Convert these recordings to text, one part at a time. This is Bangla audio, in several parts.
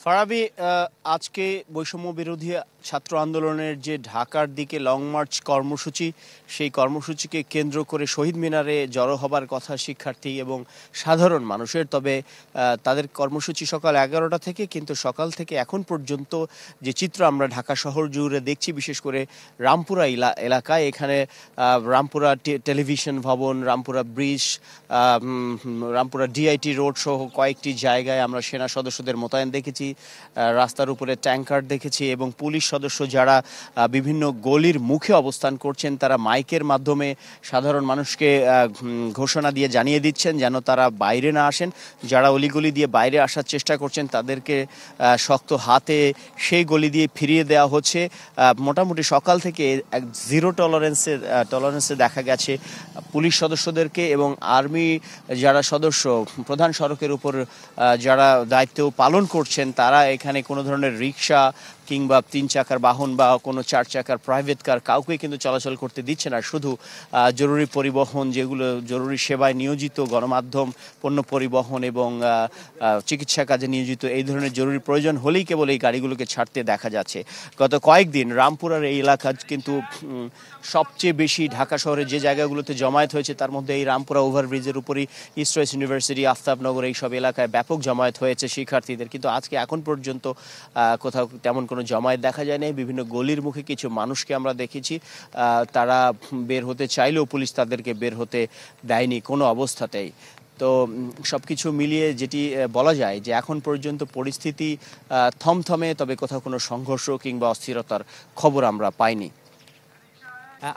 ফারাবী, আজকে বৈষম্য বিরোধী ছাত্র আন্দোলনের যে ঢাকার দিকে লং মার্চ কর্মসূচি, সেই কর্মসূচিকে কেন্দ্র করে শহীদ মিনারে জড়ো হবার কথা শিক্ষার্থী এবং সাধারণ মানুষের। তবে তাদের কর্মসূচি সকাল 11টা থেকে, কিন্তু সকাল থেকে এখন পর্যন্ত যে চিত্র আমরা ঢাকা শহর জুড়ে দেখছি, বিশেষ করে রামপুরা এলাকায়, এখানে রামপুরা টেলিভিশন ভবন, Rampura bridge, Rampura DIT road সহ কয়েকটি জায়গায় আমরা সেনা সদস্যদের মোতায়েন দেখেছি, রাস্তার উপরে ট্যাঙ্কার দেখেছি এবং পুলিশ সদস্য যারা বিভিন্ন গলির মুখে অবস্থান করছেন, তারা মাইকের মাধ্যমে সাধারণ মানুষকে ঘোষণা দিয়ে জানিয়ে দিচ্ছেন যেন তারা বাইরে না আসেন। যারা অলিগলি দিয়ে বাইরে আসার চেষ্টা করছেন তাদেরকে শক্ত হাতে সেই গলি দিয়ে ফিরিয়ে দেওয়া হচ্ছে। মোটামুটি সকাল থেকে জিরো টলারেন্সে দেখা গেছে পুলিশ সদস্যদেরকে এবং আর্মি যারা সদস্য প্রধান সড়কের উপর যারা দায়িত্ব পালন করছেন, তারা এখানে কোনো ধরনের রিক্সা কিংবা 3 চাকার বাহন বা কোনো 4 চাকার প্রাইভেট কার কাউকে কিন্তু চলাচল করতে দিচ্ছে না। শুধু জরুরি পরিবহন, যেগুলো জরুরি সেবায় নিয়োজিত, গণমাধ্যম, পণ্য পরিবহন এবং চিকিৎসা কাজে নিয়োজিত, এই ধরনের জরুরি প্রয়োজন হলেই কেবল এই গাড়িগুলোকে ছাড়তে দেখা যাচ্ছে। গত কয়েকদিন রামপুরার এই এলাকা কিন্তু সবচেয়ে বেশি ঢাকা শহরে যে জায়গাগুলোতে জমায়েত হয়েছে তার মধ্যে এই রামপুরা ওভারব্রিজের উপরই ইস্ট ওয়েস্ট ইউনিভার্সিটি, আফতাবনগর, এইসব এলাকায় ব্যাপক জমায়েত হয়েছে শিক্ষার্থীদের। কিন্তু আজকে এখন পর্যন্ত কোথাও তেমন কোনো জমায়েত দেখা যায় নাই। বিভিন্ন গলির মুখে কিছু মানুষকে আমরা দেখেছি, তারা বের হতে চাইলেও পুলিশ তাদেরকে বের হতে দেয়নি কোনো অবস্থাতেই। তো সবকিছু মিলিয়ে যেটি বলা যায় যে এখন পর্যন্ত পরিস্থিতি থমথমে, তবে কোথাও কোনো সংঘর্ষ কিংবা অস্থিরতার খবর আমরা পাইনি।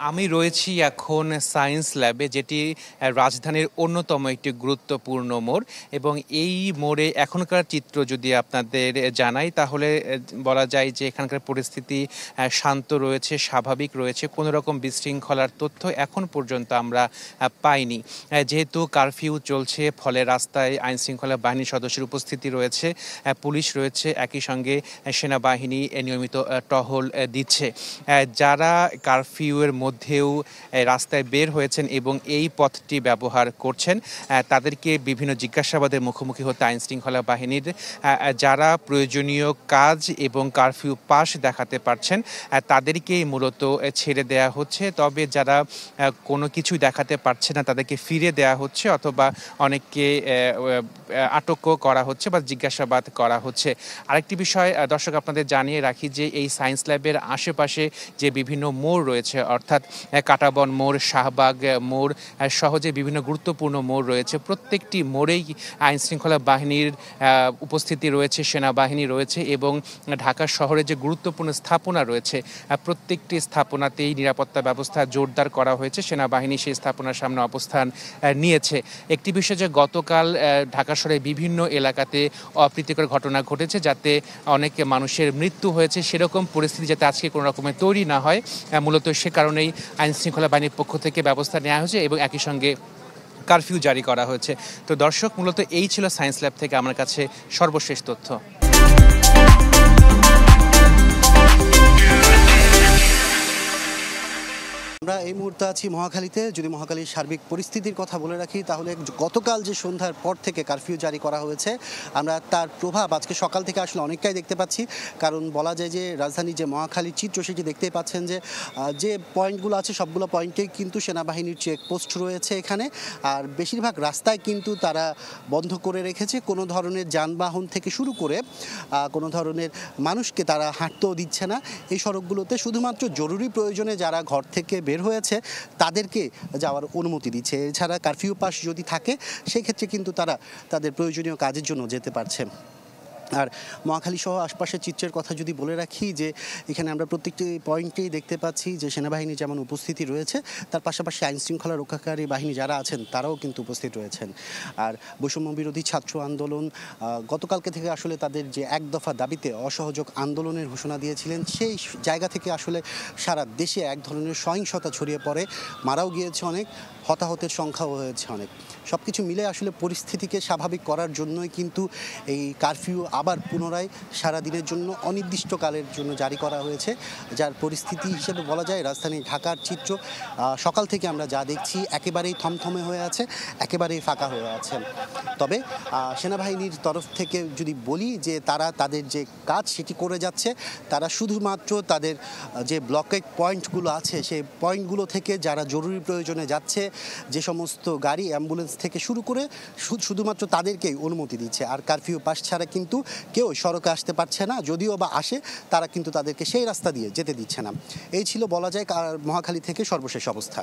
আমি রয়েছি এখন সায়েন্স ল্যাবে, যেটি রাজধানীর অন্যতম একটি গুরুত্বপূর্ণ মোড়, এবং এই মোড়ে এখনকার চিত্র যদি আপনাদের জানাই তাহলে বলা যায় যে এখানকার পরিস্থিতি শান্ত রয়েছে, স্বাভাবিক রয়েছে, কোনো রকম বিশৃঙ্খলার তথ্য এখন পর্যন্ত আমরা পাইনি। যেহেতু কারফিউ চলছে, ফলে রাস্তায় আইনশৃঙ্খলা বাহিনীর সদস্যের উপস্থিতি রয়েছে, পুলিশ রয়েছে, একই সঙ্গে সেনাবাহিনী নিয়মিত টহল দিচ্ছে। যারা কারফিউয়ের মধ্যেও রাস্তায় বের হয়েছেন এবং এই পথটি ব্যবহার করছেন, তাদেরকে বিভিন্ন জিজ্ঞাসাবাদের মুখোমুখি হতে আইন শৃঙ্খলা বাহিনীর। যারা প্রয়োজনীয় কাজ এবং কারফিউ পাস দেখাতে পারছেন তাদেরকেই মূলত ছেড়ে দেয়া হচ্ছে। তবে যারা কোনো কিছুই দেখাতে পারছে না তাদেরকে ফিরে দেয়া হচ্ছে, অথবা অনেককে আটকও করা হচ্ছে বা জিজ্ঞাসাবাদ করা হচ্ছে। আরেকটি বিষয় দর্শক আপনাদের জানিয়ে রাখি যে এই সায়েন্স ল্যাবের আশেপাশে যে বিভিন্ন মোড় রয়েছে, অর্থাৎ কাটাবন মোড়, শাহবাগ মোড় সহ যে বিভিন্ন গুরুত্বপূর্ণ মোড় রয়েছে, প্রত্যেকটি মোড়েই আইনশৃঙ্খলা বাহিনীর উপস্থিতি রয়েছে, সেনাবাহিনী রয়েছে এবং ঢাকা শহরে যে গুরুত্বপূর্ণ স্থাপনা রয়েছে প্রত্যেকটি স্থাপনাতেই নিরাপত্তা ব্যবস্থা জোরদার করা হয়েছে। সেনাবাহিনী সেই স্থাপনার সামনে অবস্থান নিয়েছে। একটি বিষয় যে গতকাল ঢাকা শহরের বিভিন্ন এলাকাতে অপ্রীতিকর ঘটনা ঘটেছে, যাতে অনেক মানুষের মৃত্যু হয়েছে, সেরকম পরিস্থিতি যাতে আজকে কোনো রকমের তৈরি না হয়, মূলত সে কারণেই আইনশৃঙ্খলা বাহিনীর পক্ষ থেকে ব্যবস্থা নেওয়া হয়েছে এবং একই সঙ্গে কারফিউ জারি করা হয়েছে। তো দর্শক, মূলত এই ছিল সায়েন্স ল্যাব থেকে আমার কাছে সর্বশেষ তথ্য। আমরা এই মুহূর্তে আছি মহাখালীতে। যদি মহাখালীর সার্বিক পরিস্থিতির কথা বলে রাখি তাহলে গতকাল যে সন্ধ্যার পর থেকে কারফিউ জারি করা হয়েছে, আমরা তার প্রভাব আজকে সকাল থেকে আসলে অনেকটাই দেখতে পাচ্ছি। কারণ বলা যায় যে রাজধানীর যে মহাখালীর চিত্র সেটি দেখতেই পাচ্ছেন যে পয়েন্টগুলো আছে সবগুলো পয়েন্টেই কিন্তু সেনাবাহিনীর চেকপোস্ট রয়েছে এখানে। আর বেশিরভাগ রাস্তায় কিন্তু তারা বন্ধ করে রেখেছে, কোনো ধরনের যানবাহন থেকে শুরু করে কোনো ধরনের মানুষকে তারা হাঁটতেও দিচ্ছে না এই সড়কগুলোতে। শুধুমাত্র জরুরি প্রয়োজনে যারা ঘর থেকে বের হয়েছে তাদেরকে যাওয়ার অনুমতি দিচ্ছে। এছাড়া কারফিউ পাস যদি থাকে সেই ক্ষেত্রে কিন্তু তারা তাদের প্রয়োজনীয় কাজের জন্য যেতে পারছে। আর মহাখালী সহ আশপাশের চিত্রের কথা যদি বলে রাখি, যে এখানে আমরা প্রত্যেকটি পয়েন্টেই দেখতে পাচ্ছি যে সেনাবাহিনী যেমন উপস্থিতি রয়েছে, তার পাশাপাশি আইনশৃঙ্খলা রক্ষাকারী বাহিনী যারা আছেন তারাও কিন্তু উপস্থিত রয়েছেন। আর বৈষম্য বিরোধী ছাত্র আন্দোলন গতকালকে থেকে আসলে তাদের যে এক দফা দাবিতে অসহযোগ আন্দোলনের ঘোষণা দিয়েছিলেন, সেই জায়গা থেকে আসলে সারা দেশে এক ধরনের সহিংসতা ছড়িয়ে পড়ে, মারাও গিয়েছে অনেক, হতাহতের সংখ্যাও হয়েছে অনেক। সব কিছু মিলে আসলে পরিস্থিতিকে স্বাভাবিক করার জন্যই কিন্তু এই কারফিউ আবার পুনরায় সারাদিনের জন্য অনির্দিষ্টকালের জন্য জারি করা হয়েছে, যার পরিস্থিতি হিসেবে বলা যায় রাজধানী ঢাকার চিত্র সকাল থেকে আমরা যা দেখছি একেবারেই থমথমে হয়ে আছে, একেবারেই ফাঁকা হয়ে আছে। তবে সেনাবাহিনীর তরফ থেকে যদি বলি যে তারা তাদের যে কাজ সেটি করে যাচ্ছে, তারা শুধুমাত্র তাদের যে ব্লকেট পয়েন্টগুলো আছে সেই পয়েন্টগুলো থেকে যারা জরুরি প্রয়োজনে যাচ্ছে, যে সমস্ত গাড়ি অ্যাম্বুলেন্স থেকে শুরু করে শুধুমাত্র তাদেরকেই অনুমতি দিচ্ছে। আর কারফিউ পাস ছাড়া কিন্তু কেউ সড়কে আসতে পারছে না, যদিও বা আসে তারা কিন্তু তাদেরকে সেই রাস্তা দিয়ে যেতে দিচ্ছে না। এই ছিল বলা যায় মহাখালী থেকে সর্বশেষ অবস্থা।